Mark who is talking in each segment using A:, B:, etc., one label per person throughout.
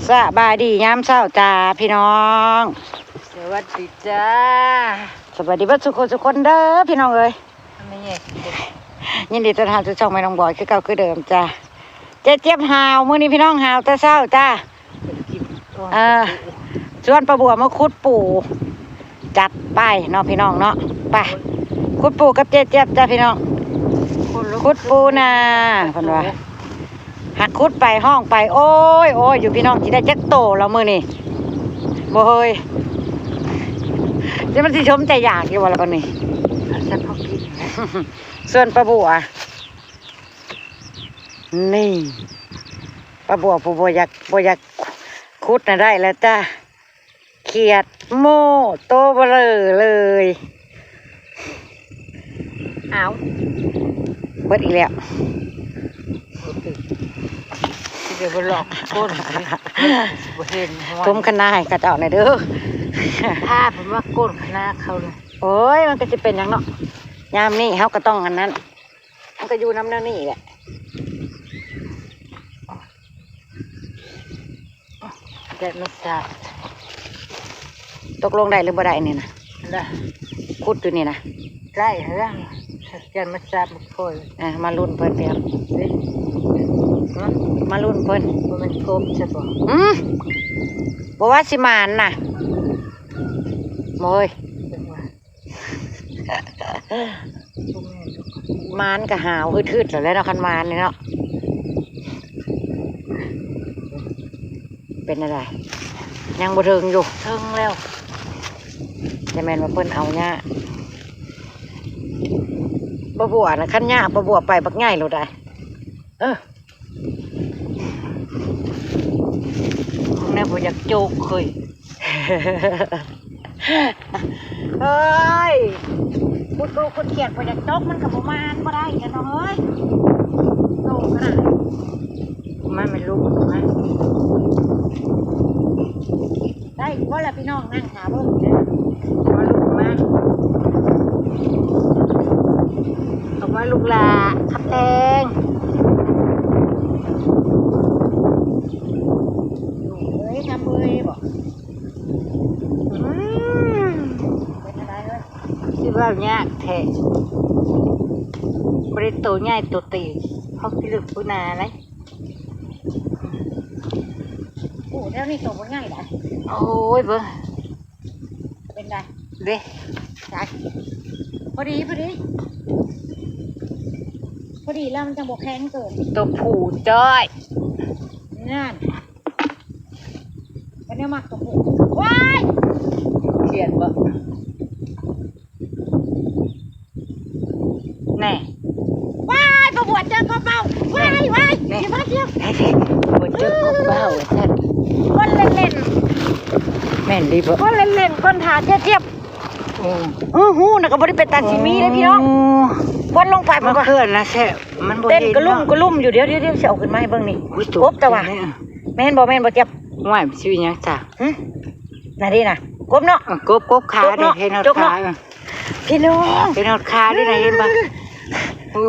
A: สบายดียามเช้าจ้าพี่น้อง
B: สวัสดีจ้า
A: สวัสดีเพื่อนทุกคนเด้อพี่น้องเอ้ย
B: ไม่ใช่
A: ยินดีต้อนรับสู่ช่องแม่น้องบอยคือเก่าคือเดิมจ้าเจี๊ยบหาวมื้อนี้พี่น้องหาวแต่เช้าจ้าชวนประบัวมาขุดปูจัดไปเนาะพี่น้องเนาะไปขุดปูกับเจี๊ยบจ้าพี่น้องขุดปูนะเพิ่นว่าหักขุดไปห้องไปโอ้ยอยู่พี่น้องสิได้จักโตแล้วมื้อนี้บ่เฮ้ยจะมันสิชมใจอยากอยู่ว่าแล้วก็นี่
B: ฉันพอกิน
A: ส่วนปลาบัวนี่ปลาบัวผู้บ่อยากขุดน่ะได้แล้วจ้าเขียดโม่โตเบลอเลย
B: เอา
A: เบิดอีกแล้ว
B: เดี๋ยวหลอกก้นเห็น
A: ทุ่มคณะให้กระเจ้าหน่อยเด้อ
B: ถ้าผมว่าก้นคณะเขาเลย
A: โอ้ยมันก็จะเป็นอย่างเนาะยามนี้เขาก็ต้องอันนั้นมันก็อยู่น้ำเนื้อนี่แหละ
B: แต่ไม่ทราบ
A: ตกลงได้หรือบ่ได้นี่นะ
B: ได้
A: ขุดอยู่นี่นะ
B: ได้เรื่องจะไม่ทราบมันค่อย
A: มาลุ้นเพิ่นเพียงมาลุ้นเพิ่น
B: มันกบใช่ปะ
A: บอกว่าสิมานน่ะโมยมานก็หาวทืดๆแล้วเนาะคันมานนี่เนาะเป็นอะไรยังบ่ถึงอยู่
B: ถึงแล้ว
A: จะแม่นว่าเพิ่นเอาเนี่ยบ่บัวนะคันเนี่ยบ่บัวไปบักง่ายโลดได้
B: แม่บอกอยากโจกเคย
A: เฮ้ยพูดดูคนเขียนบ่อยากจกมันกับประมาณบ่ได้กันเนาะเฮ้ยโตขนาด
B: มันไม่รู้ไหม
A: ได้ว่าละพี่น้องนั่งหาเบิ่ง
B: มาลูกมาเอาไว้ลูกลา
A: ขับแตงทำมือบอกเป็นอะไรเลย
B: ที่ว่าเนี่ยแทะบริโตใหญ่ตัวตีเขาที่ลึกปุนาอะไร
A: โอ้แล้วนี่ตัวมันง่ายได้
B: โอ้ยเบ้อ
A: เป็นไง
B: เด้
A: ใช่พอดีแล้วมันจะบกแข็งเกิน
B: ตัวผูจ้อย
A: นั่นวันนี้มักตัวผูว้าย
B: เขียนบ่แน่
A: ว้ายประบวชเจอก็เป้าว้าย
B: แน่
A: มาเที่ยว
B: ประบวชเจอก็เป้าท่าน
A: คนเล่น
B: แม่นดีบ่
A: คนเล่นคนถาเจี๊ยบหูน่ะก็บ่ได้เป็นตาชิมีเลยพี่น้องวนลงไป
B: มันเคลื่อนนะแช่มัน
A: เต้นกระลุ่มอยู่เดี๋ยวสิเอาขึ้นมาให้เบิ่งนี่กบแต่ว่าแม่นบ่เจ็บ
B: ว่าชีวิตยังจ้ะ
A: น่ะดิน่ะกบเนาะ
B: กบขาดิเห็นเอาขา
A: พี่น้อง
B: เห็นเอาขาดิน่ะเห็นบ่
A: โอ้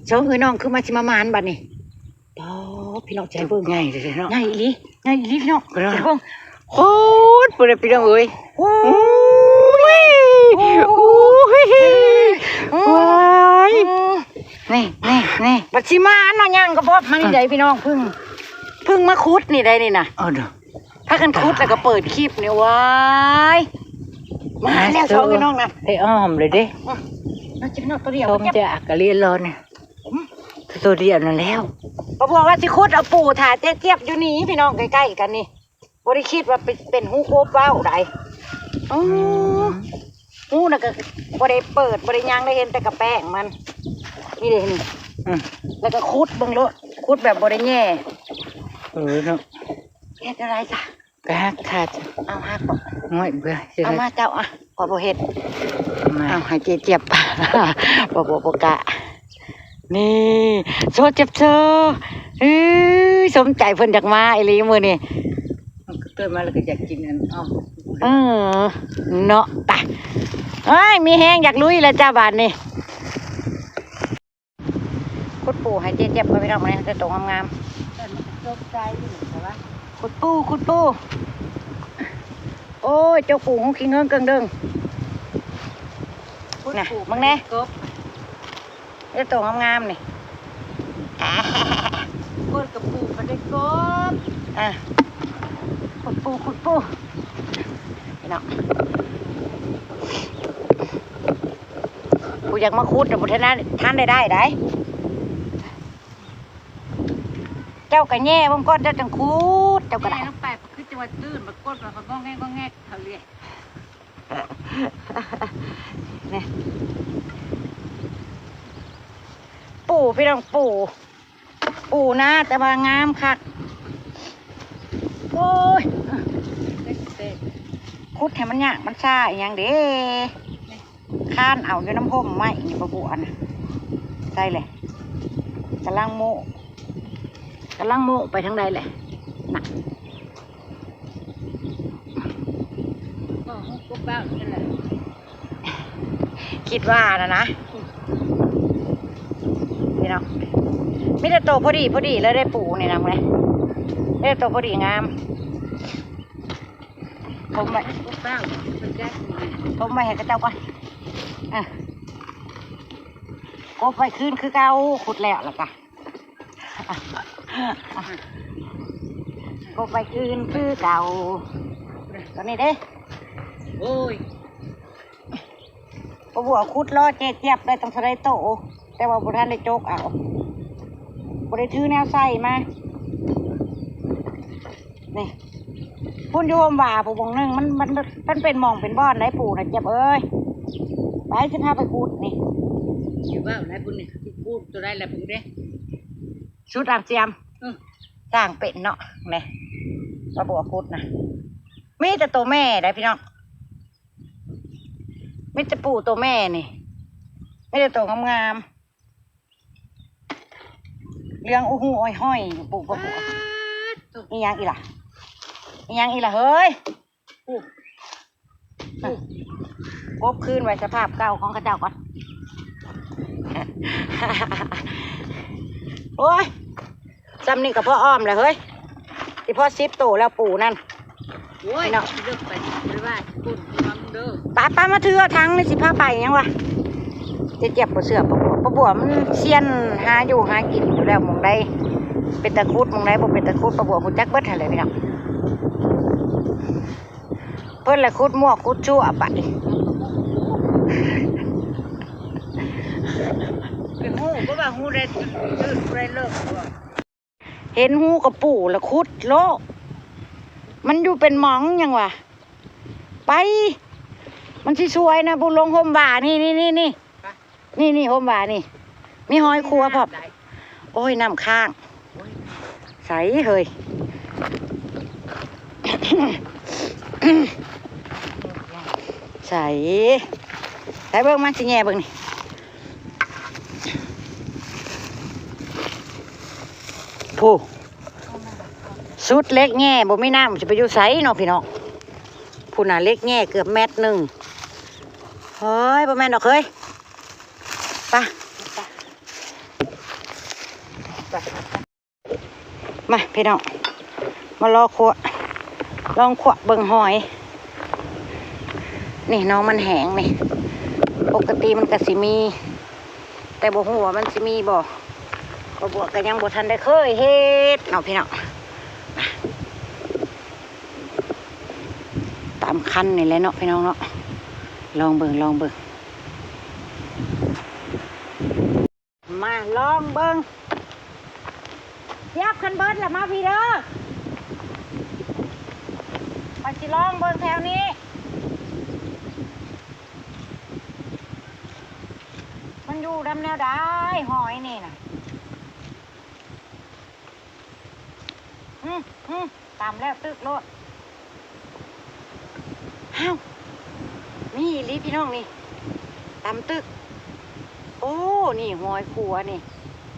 A: ช่องน้องคือมาสิมามานบัดนี้พี่น้องใจเบิ่ง
B: ง่ายเลยเนาะ
A: ง่ายอีหลีพี่น้องใจเบิ่ง
B: โคตรบ่ได้พี่น้องเอ้ย
A: ว้าย
B: นี่
A: บัดสิมาเนาะยังก็พบมานี่ได้พี่น้องพึ่งมาคุดนี่ได้นี่น่ะ
B: เด้อ
A: ถ้ากันคุดแล้วก็เปิดคลิปนี่ว้ายมาแล้วช่องพี่น้องนะ
B: อ้อมเลยเด้
A: น่าจะพี่น้องตัวเดียว
B: ผมจะอักกะเรียนรอเนี่ยตัวเดียวนั่นแล้ว
A: บอกว่าสิคุดเอาปูถ่าเจี๊ยบอยู่นี่พี่น้องใกล้ๆกันนี่บ่ได้คิดว่าเป็นหูโคบว้าวใดหูน่ะก็บ่ได้เปิดบ่ได้ย่างได้เห็นแต่กระแป้งมันนี่เด้นี่แล้วก็คุดเบิ่งโลดคุดแบบบ่ได้แย่
B: เนาะ
A: เฮ็ดอะไรจ้ะ
B: ก็ฮักขาด
A: เอาฮักบ่
B: ง่อยเบื่อ
A: เอามาเจ้าขอบ่เฮ็ดเอาให้เจี๊ยบบ่กะนี่โซเจ็บเซอสมใจเพิ่นอยากมาไอ้ลีมื้อนี่
B: เกิดมาแล้วก็อยากกินอัน
A: เนาะไปมีแห้งอยากลุยแล้วจ้าบาดนี่คุดปู ปูให้เจ็บๆก็ไม่ต้องมาเนี่ยจะตรงงาม
B: แต่มันตกใจอยู่แต่ว่า
A: ๆขุดปูโอ้ยเจ้าปูหูขี้เงินเกิงเด้งน่ะมึงแน่
B: กบ
A: จะตรงงามๆนี่
B: กดกับปูเขาได้กบ
A: อ่ะขุดปูพี่น้องปูอยากมาขุดแต่บุตรท่านได้เจ้ากระแง่บางก้อนเจ้าจังขุดเจ้ากระ
B: แม่
A: ได้
B: ต้องไปคือจังหวัดตื้นมากดมาเขาก็แง่เขาเรียก
A: เนี่ยปูพี่น้องปูนะแต่ว่างามคักโอ้ย
B: เด็ก
A: ขุดให้มันยากมันซ่าอหย่างเด้ข้านเอาอยู่น้ำห่มไหมนี่ปะบัวนะใช่เลยกำลังโมไปทางใดเลยน่ะ
B: ก็กบบ้างนั่นแหละ
A: คิดว่านะพี่น้องมิแต่โตพอดีแล้วได้ปูนี่นะมึงเลยได้โตพอดีงามผมไป
B: กบบ้างมันแจ๊ก
A: ผมไปให้กระเจ้าก่อนอ่ะกบไปคืนคือเก่าขุดแล้วล่ะกะกบไปคืนคือเก่าตอนนี้เด้
B: โอ้ย
A: ปะบัวขุดล้อเจี๊ยบได้ต้องสไลด์โตแต่ว่าบุท่านได้โจกเอาบุได้ถือแนวใส่มานี่พุ่นโยมว่าผู้บงนึงมันเป็นหมองเป็นบ้อนได้ปู่นะเจ็บเอ้ยไปฉันพาไปขุดนี่
B: อยู่บ้านไหนปุ่นนี่พูดตัวได้แล้วปุ่นเด้
A: ชุดรามเจียมสร้างเป็ดเนาะนี่ปะบัวขุดนะมีแต่ตัวแม่ได้พี่น้องมีแต่ปู่ตัวแม่นี่ไม่ได้ตัวงามๆเลี้ยงอู้หูอ้อยห้อยปู่ปะบัวนี่ยังอีหล่ะเฮ้ยกบคืนไว้สภาพเก่าของข้าเจ้าก่อน โอ้ยจำนี่กับพ่ออ้อมเลยเฮ้ยที่พ่อซิปโตแล้วปู่นั่น
B: โอ้ยเลิกไปไม่ว่าปุ่นมามึงเด้อ
A: ป้ามาถือทั้งในสิผ้าไปยังวะจะเจ็บปวดเสือปะบัวมันเซียนหาอยู่หากินอยู่แล้วมองได้เป็นตะคุดมองได้บ่เป็นตะคุดปะบัวหุ่จักเบิดอะไรพี่น้องเพิ่นละคุดมั่วคุดชั่วไป
B: เป็นหูก็ว่าหูได้ตื้นได้เลิก
A: เห็นหูกับปู่ละคุดโลมันอยู่เป็นหมองยังวะไปมันสิสวยนะบุญลงห่มบ่านี่ห่มบ่านี่มีหอยครัวพอบโอ้ยน้ำข้างใสเฮ้ย ใส่เบิ่งมาสิแง่เบิ่งนี่ผู้สุดเล็กแง่บ่ไม่น้ำจะไปอยู่ไสเนาะพี่น้องผู้น่ะเล็กแง่เกือบ1 เมตรเฮ้ยบ่แม่นดอกเฮ้ยไปมาพี่น้องมารอขวลองขวเบิ่งหอยนี่น้องมันแห้งนี่ปกติมันก็สิมีแต่บ่ฮู้ว่ามันสิมีบ่บวกกันยังบ่ทันได้เคยเฮ็ดเนาะพี่น้องตามคันนี่แหละเนาะพี่น้องเนาะลองเบิ่งมาลองเบิ่งยับคันเบิดละมาพี่เด้อไปสิลองเบิ่งแถวนี้มันอยู่ดำแนวได้หอยนี่น่ะตามแล้วตึกโลดฮ้าวนี่ลีพี่น้องนี่ตามตึกโอ้นี่หอยขัวนี่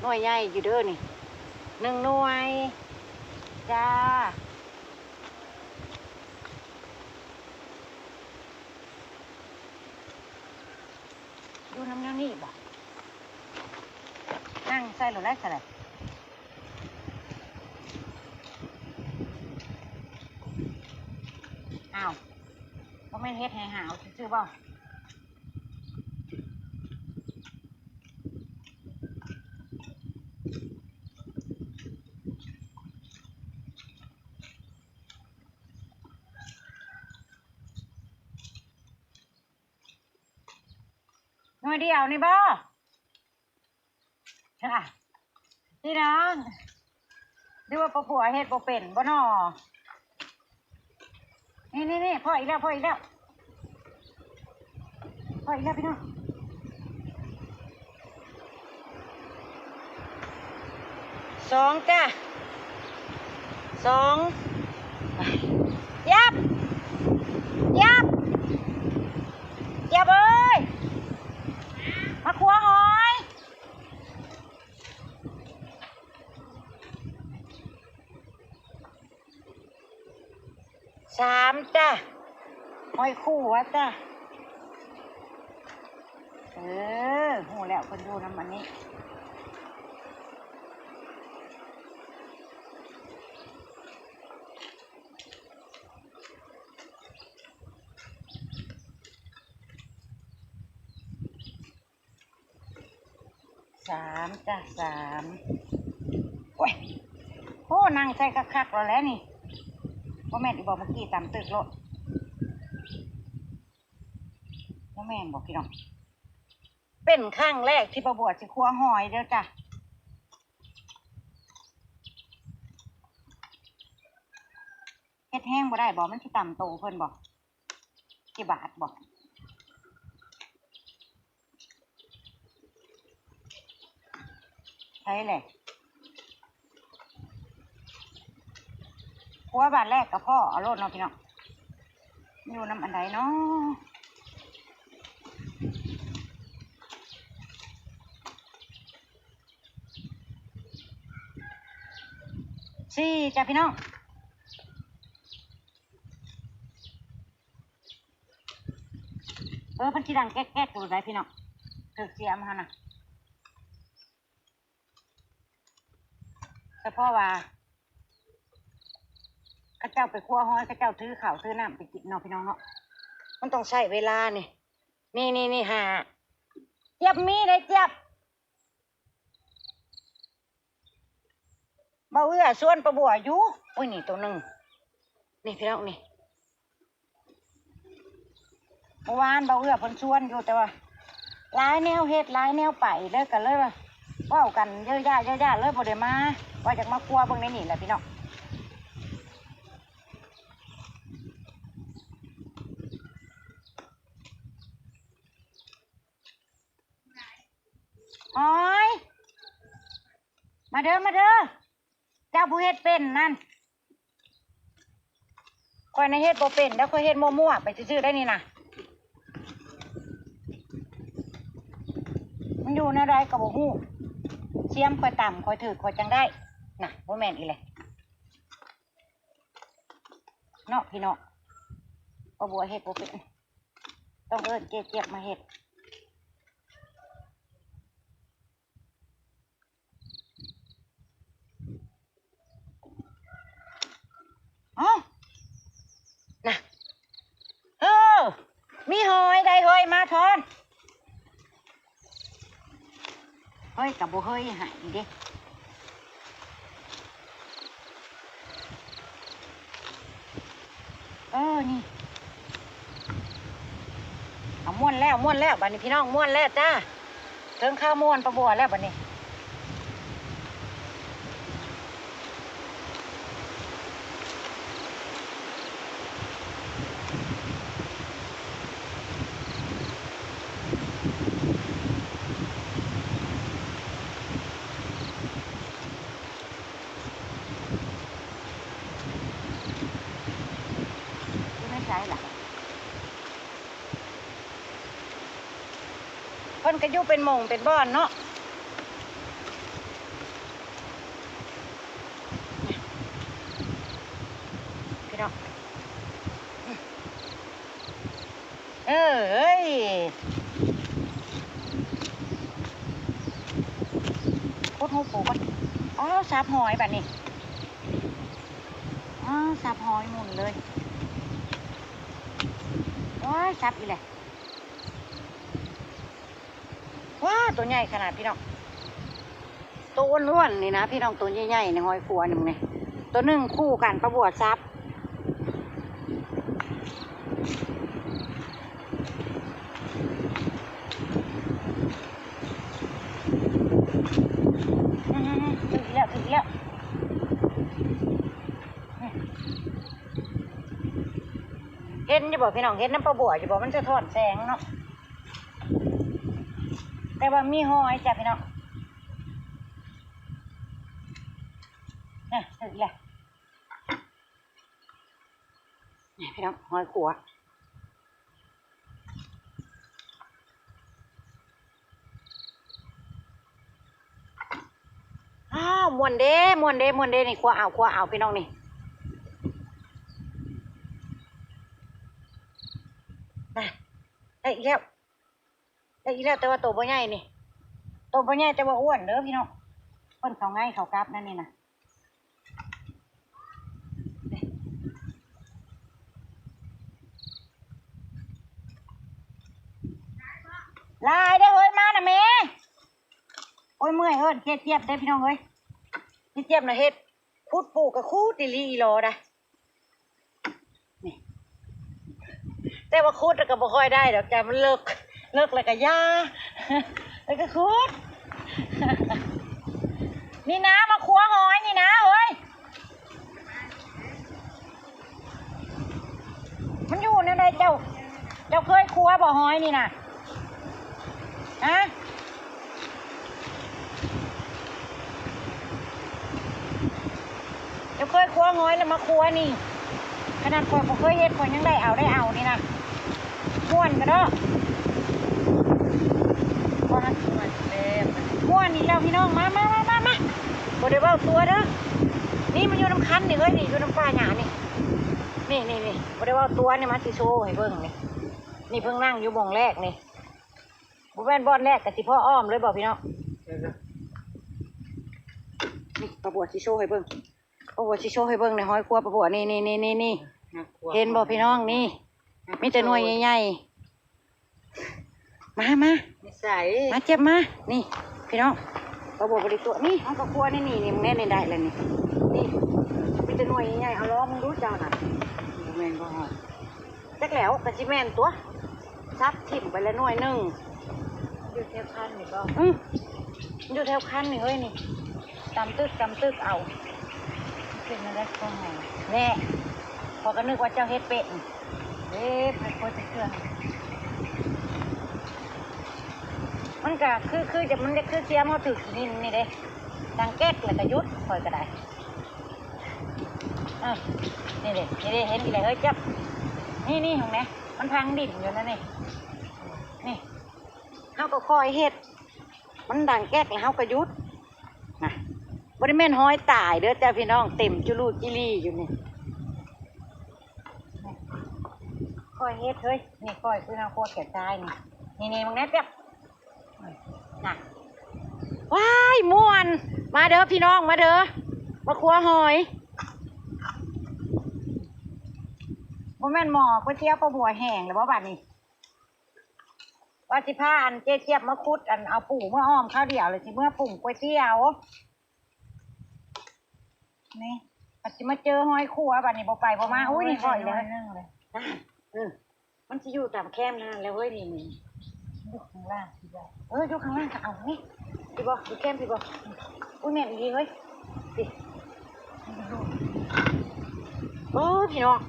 A: หน่วยใหญ่อยู่เด้อนี่1 หน่วยจ้าอยู่น้ำแนวนี้บ่ นั่งใส่หรือไรใส่ไรอ้าวก็ไม่เฮ็ดให้หาวซื่อๆบ่หน่อยเดียวนี่บ่ค่ะพี่น้องดูว่าผัวเฮ็ดบ่เป็นบ่นอนี่พ่ออีกแล้วพี่น้องสองจ้ะสองยับเอ้ยมาขัวหอยสามจ้ะหอยคู่วะจ้ะหูแล้วคนดูน้ำมันนี้สามจ้ะสามโอ้ยโอ้นั่งใส่คักๆเราแล้วนี่ว่าแม่นอีบอกเมื่อกี้ตามตึกรถว่าแม่นบอกพี่น้องเป็นครั้งแรกที่ประบวชสิครัวหอยเด้อจ้ะเฮ็ดแห้งบ่ได้บอกมันสิต่ำโตเพิ่นบอกกี่บาทบอกใช่เลยครัวบาทแรกกับพ่อเอาโลดเนาะพี่น้องอยู่น้ำอันใดเนาะสี่จ้ะพี่น้องพันธิดังแก๊กๆดูได้พี่น้องถึกเสียมฮะนะแต่พ่อว่าข้าเจ้าไปคั่วห้อยข้าเจ้าถือข่าวถือน้ำไปกินเนาะพี่น้องเนาะมันต้องใช้เวลานี่หาเจี๊ยบมีได้เจี๊ยบเบาเอื้อส่วนประบัวอยู่อุ้ยนี่ตัวหนึ่งนี่พี่น้องนี่เมื่อวานเบาเอื้อเพิ่นชวนอยู่แต่ว่าหลายแนวเฮ็ดหลายแนวไปเลยกันเลยว่าเว้ากันเยอะแยะเลยบ่ได้มาว่าจากมาคั่วเบิ่งในนี่แหละพี่น้องหอยมาเด้อเจ้าผู้เฮ็ดเป็นนั่นคอยในเฮ็ดบ่เป็นแล้วคอยเฮ็ดมั่วๆไปซื่อๆได้นี่นะมันอยู่ในใดก็บ่ฮู้เสียมคอยต่ำคอยถือคอยจังได้น่ะบ่แม่นอีเลยเนาะพี่เนาะบ่บัวเฮ็ดบ่เป็นต้องเอิ้นเจี๊ยบมาเฮ็ดน่ะมีหอยได้เฮ้ยมาทอนเฮ้ยกับบ่เฮ้ยหายดินี่เอาม้วนแล้วบัดนี้พี่น้องม้วนแล้วจ้าเทิงข้าวม้วนประบัวแล้วบัดนี้ใช่ล่ะเพิ่นก็อยู่เป็นหม่งเป็นบ้อนเนาะพี่น้องเอ้ย หูปูก่อนอ๋อซับหอยแบบนี้อ๋อซับหอยหมุนเลยว้ายซับอีแหละว้าตัวใหญ่ขนาดพี่น้องตัวอ้วนๆนี่นะพี่น้องตัวใหญ่ๆในหอยขัวหนึ่งเนี่ยตัวหนึ่งคู่กันประบวดซับถึงแล้วถึงแล้วเห็นจะบอกพี่น้องเห็นน้ำประบวดจะบอกมันจะทอดแสงเนาะแต่ว่ามีหอยจ้ะพี่น้องถึงแล้วนี่พี่น้องหอยขัวอ้าวมวนเด้มวนเด้มวนเด้นี่ขัวเอาพี่น้องนี่ได้อีกแล้วแต่ว่าตัวบ่ใหญ่นี่ตัวบ่ใหญ่แต่ว่าอ้วนเด้อพี่น้องเพิ่นเขาง่ายเขากราบนั่นนี่นะลายได้เฮ้ยมาน่ะแม่โอ้ยเมื่อยเอิ้นเจี๊ยบได้พี่น้องเอ้ยเจี๊ยบน่ะเฮ็ดคูดปูกับคูดดิลีอีหลอได้นี่แต่ว่าคูดก็บ่ค่อยได้ดอกจ้ะมันเลิกแล้วก็ย่าแล้วก็คูดนี่นะมาขัวหอยนี่นะเฮ้ยมันอยู่ในใดเจ้าเคยขัวบ่หอยนี่นะฮะเจ้าเคยขัวหอยแล้วมาขัวนี่ขนาดข่อยบ่เคยเฮ็ดข่อยยังได้เอานี่นะม่วนกันเด้อม่วนนี่แล้วพี่น้องมาบ่ได้เว้าตัวเด้อนี่มันอยู่น้ำคันนี่เฮ้ยนี่อยู่น้ำปลาหยานี่บ่ได้เว้าตัวนี่มาสิโชว์ให้เบิ่งนี่เพิ่งนั่งอยู่บ่งแรกนี่บ่แม่นบ่อนแรกก็สิพ่ออ้อมเลยบอกพี่น้องนี่ประบวดสิโชว์ให้เบิ่งในหอยครัวประบวดนี่เห็นบ่พี่น้องนี่มีแต่หน่วยใหญ่ๆมาเจ็บมานี่พี่น้องประบวดบริตัวนี่เอากระครัวนี่มึงแน่ได้เลยนี่มีแต่หน่วยใหญ่ๆเอาล้อมึงรู้เจ้าน่ะแม่นบ่ฮอดจักแล้วกะสิแม่นตัวซับถิ่มไปแล้วหน่วยนึงอยู่แถวคันนี่ก็อยู่แถวคันนี่เฮ้ยนี่ตำตึกเอาเป็นมาได้ก็ไงแน่พอก็นึกว่าเจ้าเฮ็ดเป็ดไปโคตรเครื่องมันก็คือจะมันจะคือเสียมเขาถึกนี่เด้ดังแก๊กแล้วก็ยุดคอยก็ได้นี่เด้เห็นอีกแล้วเฮ้ยจับนี่ของแม่มันพังดิ่นอยู่นั่นนี่เขาก็คอยเฮ็ดมันดังแก๊กแล้วเขาก็ยุดนะบริเวณห้อยตายเด้อจ้าพี่น้องเต็มจุลูจิลี่อยู่นี่คอยเฮ็ดเฮ้ยนี่คอยคือเอาโคตรแก่ตายนี่มึงแน่เปียกน่ะว้ายม่วนมาเด้อพี่น้องมาเด้อมาครัวหอยบ่แม่นหมอก๋วยเตี๋ยวปลาบัวแห้งหรือว่าบัดนี้ว่าสิพาอันเจี๊ยบมาคุดอันเอาปูเมื่ออ้อมข้าวเดียวเลยสิเมื่อปุ่งก๋วยเตี๋ยวนี่ปัจจุบันเจอหอยขัวบัดนี้บ่ไปบ่มาอุ้ยนี่หอยเลยมันจะอยู่ตามแคมนั่นแล้วเฮ้ยนี่อยู่ข้างล่างสิบ่อยู่ข้างล่างก็เอานี่สิบ่อยู่แคมสิบ่อุ้ยแม่นดีเฮ้ยสิพี่น้อง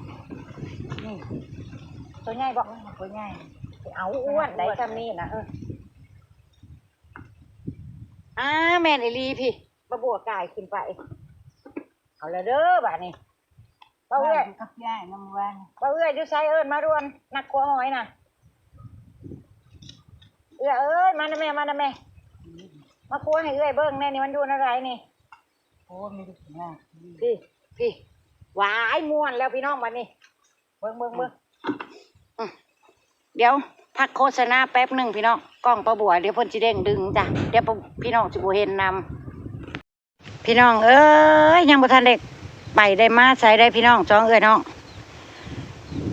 A: นี่ตัวใหญ่บอกตัวใหญ่เอาอ้วนได้จำนี่นะแม่นไอลีพี่มาบวกกายขึ้นไปเอาละเด้อบ้านี้ป้าเอื้อยกับยายน้ำวันป้าเอื้อยดูไซเอิญมาร่วนนักขัวหอยน่ะเอ้ยมานะแม่มาขัวให้เอื้อยเบิ้งแน่นี่มันดูอะไรนี่โอ้ไม่ดูหน้าพี่หวายม้วนแล้วพี่น้องวันนี้เบิ้งเดี๋ยวพักโฆษณาแป๊บหนึ่งพี่น้องกล้องประบัวเดี๋ยวพ่นจีเด้งดึงจ้ะเดี๋ยวพี่น้องจะบูเห็นนำ พี่น้องเอ้ยยังบ่ทันได้ไปได้มาใส่ได้พี่น้องสองเอ้ยน้อง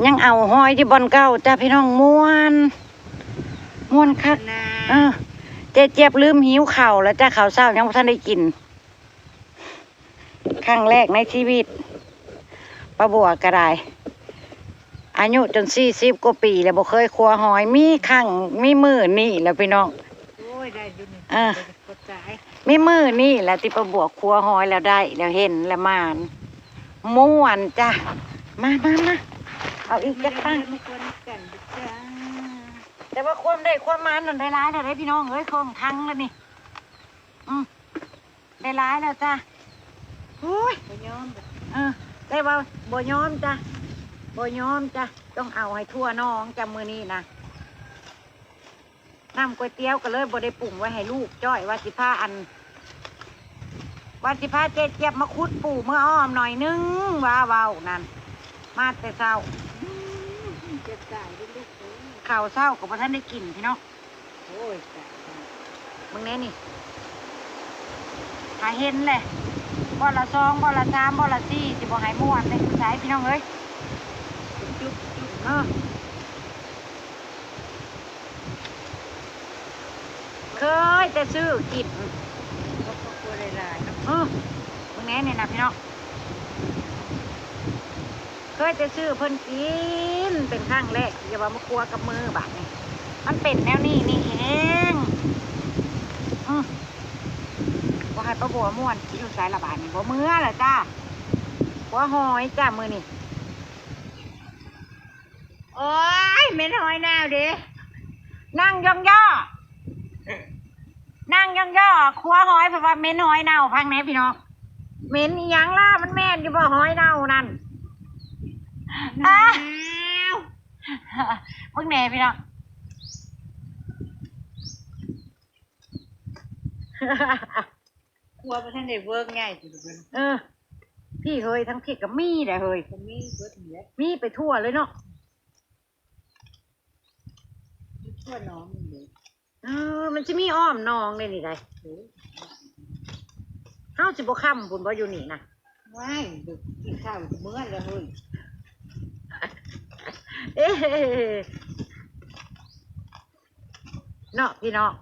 A: ยังเอาหอยที่บอนเก่าจ้าพี่น้องม่วนคัก
B: นา
A: เออเจ๊เจี๊ยบลืมหิวข้าวแล้วจ้าข้าวเช้ายังบ่ทันได้กินครั้งแรกในชีวิตป้าบัวก็ได้อายุจน40 กว่าปีแล้วบ่เคยครัวหอยมีครั้งมีมื้อนี่แหล้วพี่น้อง
B: โอ้ยได้ดูนี่
A: อ่า
B: กดใจ
A: มีมื้อนี่แหละที่ป้าบัวครัวหอยแล้วได้แล้วเห็นแล้วมานม่วนจ้ะมาเอาอีกจักตั้ง
B: ไม่ควรกันจ้า
A: แต่ว่าความได้ความมันนั่นได้ร้ายแล้วได้พี่น้องเอ้ยคงทั้งแล้วนี่ได้ร้ายแล้วจ้ะโอ้ย
B: ไปย้อม
A: ได้ว่าบ่ยอมจ้ะบ่ยอมจ้ะต้องเอาให้ทั่วน้องจ้ะมือนี้นะน้ำก๋วยเตี๋ยวก็เลยบ่ได้ปรุงไว้ให้ลูกจ้อยว่าสิพาเจ๊เจี๊ยบมาคุดปู่เมื่ออ้อมหน่อยนึงว้าวนั่นมาแต่เช้า
B: เจ็บใจลูก
A: ข้าวเช้ากับพ่ท่านได้กินพี่น้อง
B: โอ้ยใจ
A: มึงแน่นี่หาเห็นเลยบ่อละ2บ่อละ3บ่อละ4สิบ่ใหายม่วนเลยใช้พี่น้องเอ้ย
B: จุ๊บ
A: เคยแต่ซื้อกิน
B: ก็กลัวลาย
A: มึงแน่นี่นะพี่น้องเคยแต่ซื้อเพิ่นกินเป็นครั้งแรกอย่าว่ามาครัวกับมือบาดนี่มันเป็นแนวนี้นี่เองว่าให้ป้าบัวม่วนที่อยู่สายระบาดนี่บ่เมื่อเหรอจ้าหัวหอยจ้ามือนี่
B: โอ้ยเม็ดหอยนาวดิ
A: นั่งย่อครัวหอยเพราะว่าเม้นหอยเน่าพังไหนพี่น้องเม้นอีหยังล่ะมันแม่นอยู่บ่หอยเน่านั่น
B: อ้าว
A: เพิ่งแหน่พี่น้อง
B: กลัวประท่านได้เวิร์กง่ายสุดเลย
A: พี่เฮยทั้งพี่กับมีได้เฮย
B: ผมมีเวิร์กเยอะ
A: มีไปทั่วเลยเนาะ
B: ทั่วน้องเลย
A: มันจะมีอ้อมนองเลยนี่ได้เฮาสิบ่ค้ำบุญบ่อยู่นี่นะ
B: ว้ายดูกินข้าวเมื่อแล้วเฮ้ย
A: เอ๊ะเนาะพี่น้อง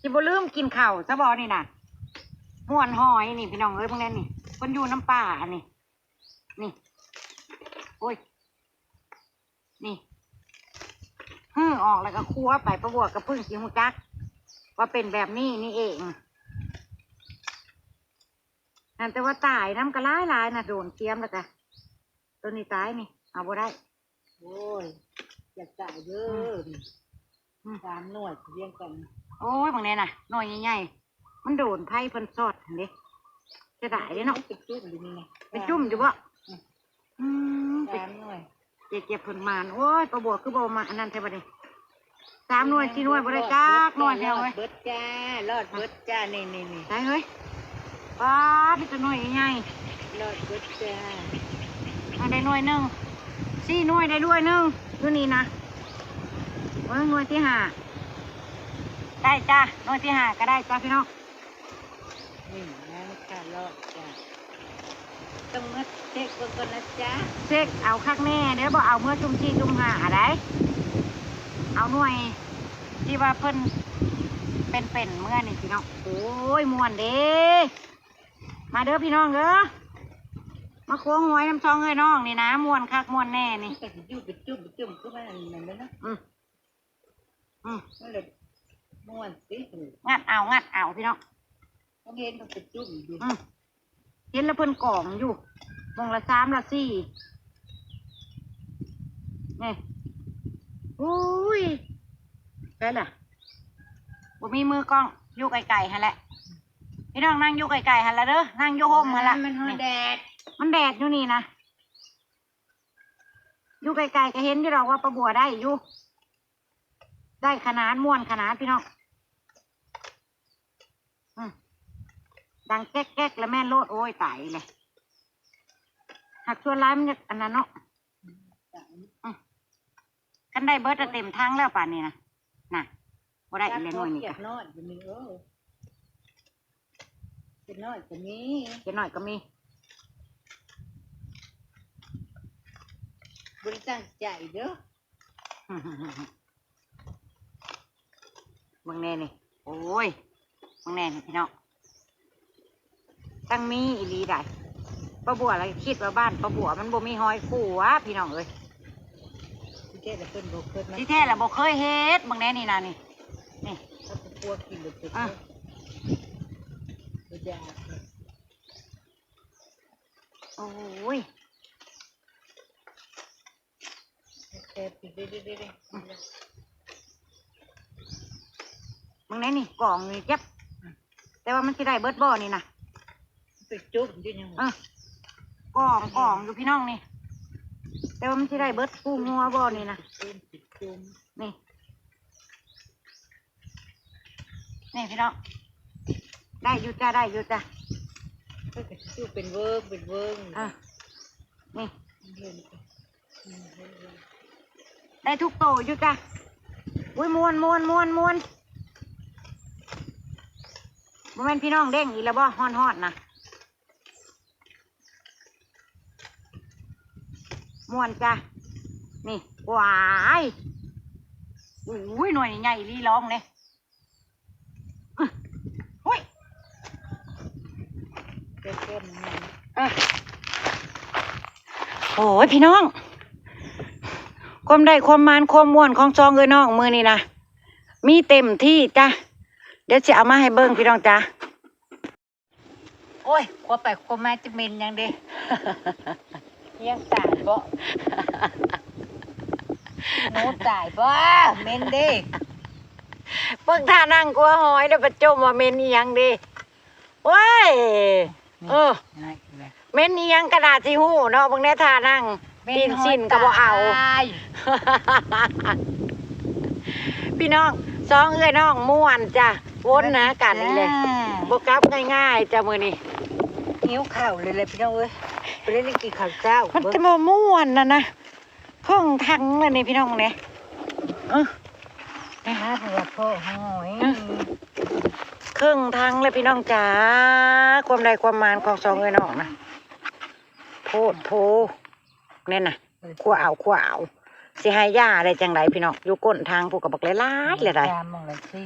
A: สิบ่ลืมกินข้าวซะบ่นี่น่ะม่วนหอยนี่พี่น้องเอ้ยพวกนั้นนี่เพิ่นอยู่น้ำป่านี่โอ้ยนี่ออกแล้วก็คั่วไปประบวกกับพึ่งสิฮู้จักว่าเป็นแบบนี้นี่เองนั่นแต่ว่าตายน้ำกระลายนะโดนเทียมแล้วจ้ะตัวนี้ตายนี่เอาบ่ได้
B: โอ้ยอยากจ่ายเยอะ3 หน่วยเรียงกัน
A: โอ้ยบางเนี่ยน่ะหน่อยใหญ่ๆมันโดนไผ่เพิ่นสอดเห็นดิจะได้เด้เนาะ
B: เป็นจุ่มอยู่นี่ไง
A: เป็นจุ่มอยู่บ่ไป
B: 3 หน่วย
A: เก็บเพิ่นมานโอ้ยประบวกคือบ่มาอันนั้นใช่บ่ดิ3 หน่วย4 หน่วยบ่ได้จักหน่วยเดียวเว้ย
B: เบิดจ้ารอดเบิดจ้านี่
A: ได้เฮ้ยป้าพี่ตัวหน่วยใหญ่
B: รอดเบิดจ้า
A: เอาได้หน่วยหนึ่ง4 หน่วยได้ด้วยหนึ่งดูนี่นะหน่วยที่5ได้จ้าหน่วยที่5ก็ได้จ้าพี่น้อง
B: นี่นะค่ะรอดจ้าต้องมาเช็คก่อนนะจ้า
A: เช็คเอาคักแน่เดี๋ยวบ่เอาเมื่อจุ่ม4 จุ่ม5ได้เอาหน่วยที่ว่าเพิ่นเป็นเมื่อนี่พี่น้องโอ้ยม่วนเด้มาเด้อพี่น้องเด้อมาควงหวยน้ำซองเอ้ยน้องนี่นะม่วนคักม่วนแน่นี่
B: ก็จะจุ่มไปจุ่มก็มันนั่นเลยนะ นั่นเลยม้วนสิ
A: งัดเอาพี่น้อง
B: ต้องเห็นต้องไปจุ่มดู
A: เห็นแล้วเพิ่นกล่องอยู่มองละ3 ละ 4นี่อุ้ยใช่ล่ะบ่มีมือกล้องอยู่ไกลๆหั่นแหละพี่น้องนั่งอยู่ไกลๆหั่นละเด้อนั่งอยู่ห่มหั่นละ
B: มันหอยแดด
A: มันแดดอยู่นี่นะอยู่ไกลๆก็เห็นที่เราว่าประบัวได้อยู่ได้ขนาดม่วนขนาดพี่น้องดังแก๊กแล้วแม่นโลดโอ้ยตายเลยหักชวนร้ายมันจะอันนั้นเนาะกันได้เบิร์ดเต็มทั้งแล้วป่านนี้นะน่ะบ่ได้อีกเลยหน่วยนี่
B: เก็
A: กะ
B: บนอดอยู่นี่ เป็นน้อยก็มี
A: เจ็ดหน่อยก็มี
B: บริตั้งใจเด้อ
A: เบิ่งแน่นี่โอ้ยเบิ่งแน่นี่พี่น้องตั้งมีอีหลีได้ป้าบัวอะไรคิดว่าบ้านป้าบัวมันบ่มีหอยคู่วะพี่น้องเอ้ย
B: ที่แท้ละเพิ่นบ่เพิ่น
A: ที่แท้แล้วบ่เคยเฮ็ดเบิ่งแน่นี่นะนี่นี่
B: ถ้าพวกกินบ่เป็น
A: อ่ะ
B: บ่อยาก
A: โอ้ย
B: แต่ปิดเด้อ
A: เบิ่งแน่นี่กล่องนี่จับแต่ว่ามันสิได้เบิดบ่นี่นะ
B: ไปจุ๊บอยู่ยัง
A: กล่องอยู่พี่น้องนี่แต่ว่ามันสิได้เบิดคู่งัวบ่นี่นะ
B: เป็นปิดจุ่ม
A: นี่นี่พี่น้องได้อยู่จ้าได้อยู่จ้า
B: ก็จุ๊บเป็นเวิร์ก
A: อ่ะนี่
B: เห็น
A: ได้ทุกโตอยู่จ้ะอุ้ยมวนบ่แม่นพี่น้องเด้งอีแล้วบ่ฮอนนะมวนจ้ะนี่หวายอุ้ยหน่วยใหญ่ลีร้องเลยอุ้ย
B: เต้นมัน
A: โอ้ยพี่น้องความได้ความมานความม่วนของจองเอ้ยน้องมือนี่นะมีเต็มที่จ้ะเดี๋ยวจะเอามาให้เบิ้งพี่น้องจ้ะ
B: โอ้ยขวไปขวมาจะเมนยังเด้ยังตายบ่หนูตายบ่เมนเด้
A: เบิ่งท่านั่งกลัวหอยแล้วประจมว่าเมนอีหยังเดีว้ายเมนอีหยังกระดาษสิหู้เนาะเบิ่งแน่ท่านั่งตีนสิ้นก็บ่เอา พี่น้องสองเอ้ยน้องม่วนจ้ะวนนะกันนี่เลยบ่กลับง่ายๆจ้ะมื้อนี้
B: หิวข้าวเลยพี่น้องเอ้ยไปเล่นกินข้าวเจ้า
A: มันจะมาม่วนนะครึ่งทั้งเลยนี่พี่น้องเนี่ย
B: นะฮะสำหรับพ่อหอย
A: ครึ่งทั้งเลยพี่น้องจ๋าความใดความมานของสองเอ้ยน้องนะโพดโพเนี่ยนะขัวเอาสิให้ย่าอะไรจังไรพี่น้องอยู่ก้นทางพวกกับบักหลายๆเลยได้
B: จามมองเลยสิ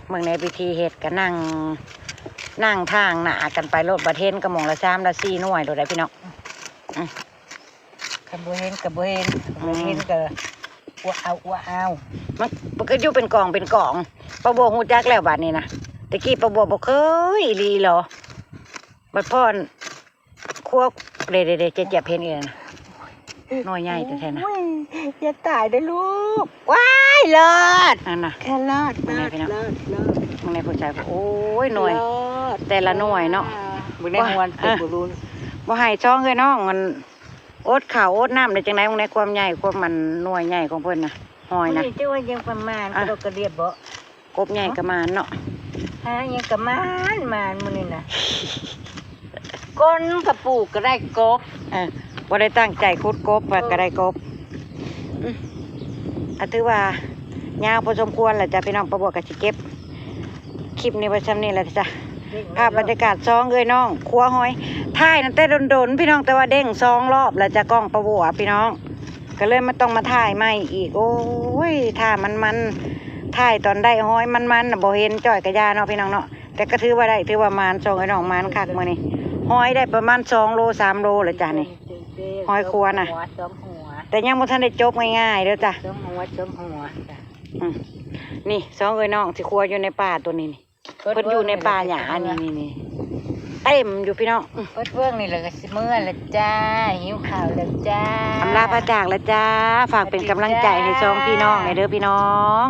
A: เมืองในพิธีเฮ็ดก็นั่งทางหนากันไปรถประเทศกระหม่อมละ3 ละ 4หน่วยโดดได้พี่น้อง
B: กับโบเห็นกับโบเห็นกับอ้วเอา
A: มันก็อยู่เป็นกล่องป้าบัวหูจักแล้วบัดนี้นะตะกี้ป้าบัวบอกเคยอีหลีเหรอบัดพ่อนคั่วเด็ดๆเจ็บเพนเองนะน้อยใหญ่แท้ๆนะ
B: อย่าตายได้ลูก
A: ว้ายเลิศนั่นน่ะ
B: แค่เลิศมึ
A: งในผู้ชายบอกโอ้ยหน่วยแต่ละหน่วยเนาะ
B: มึงได้มวนเป็นบุรุษ
A: บ่ให้ช่องเลยน้องมันอดข้าวอดน้ำได้จังไดมึงในความใหญ่ความมันหน่วยใหญ่ของเพิ่นน่ะหอยนะ
B: นี่จะว่ายังประมาณก็กระเดียบบ่
A: กบใหญ่กระมานเนาะ
B: ยังกระมานมึงนี่นะก้นกระปูก็ได้กบ
A: บ่ได้ตั้งใจคุดกบก็ได้กบถือว่ายาวพอสมควรแหละจ้ะพี่น้องประบวกกับสิเก็บคลิปนี้ไว้ซ้ำนี่แหละจ้ะภาพบรรยากาศซองเอ้ยน้องครัวหอยถ่ายนั่นแต่โดนพี่น้องแต่ว่าเด้ง2 รอบแล้วจะกล้องประบวกพี่น้องก็เลยมาต้องมาถ่ายใหม่อีกโอ้ยถ่ายมันถ่ายตอนได้หอยมันน่ะบ่เห็นจ่อยกระยาเนาะพี่น้องเนาะแต่ก็ถือว่าได้ถือว่ามานซองเอ้ยน้องมานคักมื้อนี้หอยได้ประมาณ2 โล 3 โลเลยจ้ะนี่หอยครัวน่ะแต่ยังบ่ทันได้จบง่ายๆเด้อจ้ะนี่สองเอ้ยน้องสิครัวอยู่ในป่าตัวนี้นี่เพิ่นอยู่ในป่าหญ้านี่เต็มอยู่พี่น้อง
B: เพิ่งนี่เลยก็สิเมื่อละจ้าหิวข้าวแล้วจ้า
A: อำลาพระจากแล้วจ้าฝากเป็นกำลังใจให้สองพี่น้องในเด้อพี่น้อง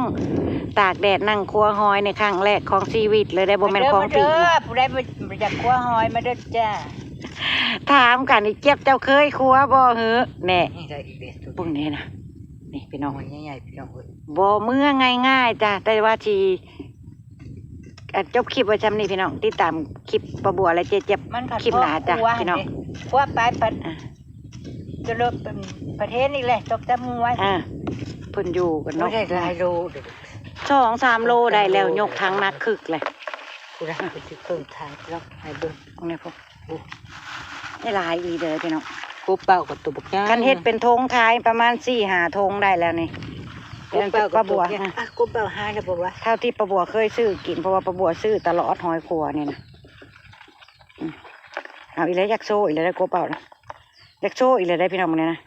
A: ตากแดดนั่งครัวหอยในครั้งแรกของชีวิตเลยได้บ่แม่นของจริง
B: ผู้ใดบ่อยากครัวหอยมาเด้อจ้า
A: ถามกันนี่เจ็บเจ้าเคยครัวบ่หือแน่
B: นี่ได้อีกเด้อ
A: ปุ่งนี้นะนี่พี่น้อง
B: ใหญ่ๆพี่น้องเอ้ย
A: บ่เมื่อง่ายๆจ้ะแต่ว่าที่จบคลิปไว้จำนี่พี่น้องติดตามคลิปประบัวและเจ็บคลิปหนาจ้ะพี่น้อง
B: ครัวไปจะเลิกเป็นประเทศนี่แหละตกตะมวย
A: เพิ่นอยู่กันเนาะ
B: ไม่ได้หลายโล
A: 2-3 โลได้แล้วยกทางนักคึกเลย
B: กูได้ไปซื้อเครื่องทางแล้วให้เบิ่ง
A: ตรงนี้พวกนี่หลายอีเด้อพี่น้อง
B: กูเป่ากับตัวบักย่าง
A: คันเฮ็ดเป็นธงขายประมาณ4-5 ธงได้แล้วนี่
B: กู
A: เป็น
B: เป่า
A: ปลาบัว
B: กูเป่าหาแล้วบอกว่า
A: เท่าที่ปลาบัวเคยซื้อกินเพราะว่าปลาบัวซื้อตลอดหอยขัวนี่นะเอาอีเลยอยากโซ่อีเลยได้กบเปล่านะอยากโซ่อีเลยได้พี่น้องมึงเนี่ยนะ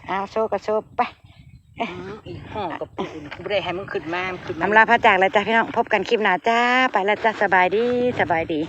A: เอาโซ่ก็โซ่ไป
B: อีห่อกับปูนกูไม่ได้ให้มึงขึ้นมา
A: อำลาพระจากแล้วจ้ะพี่น้องพบกันคลิปหน้าจ้าไปแล้วจ้าสบายดี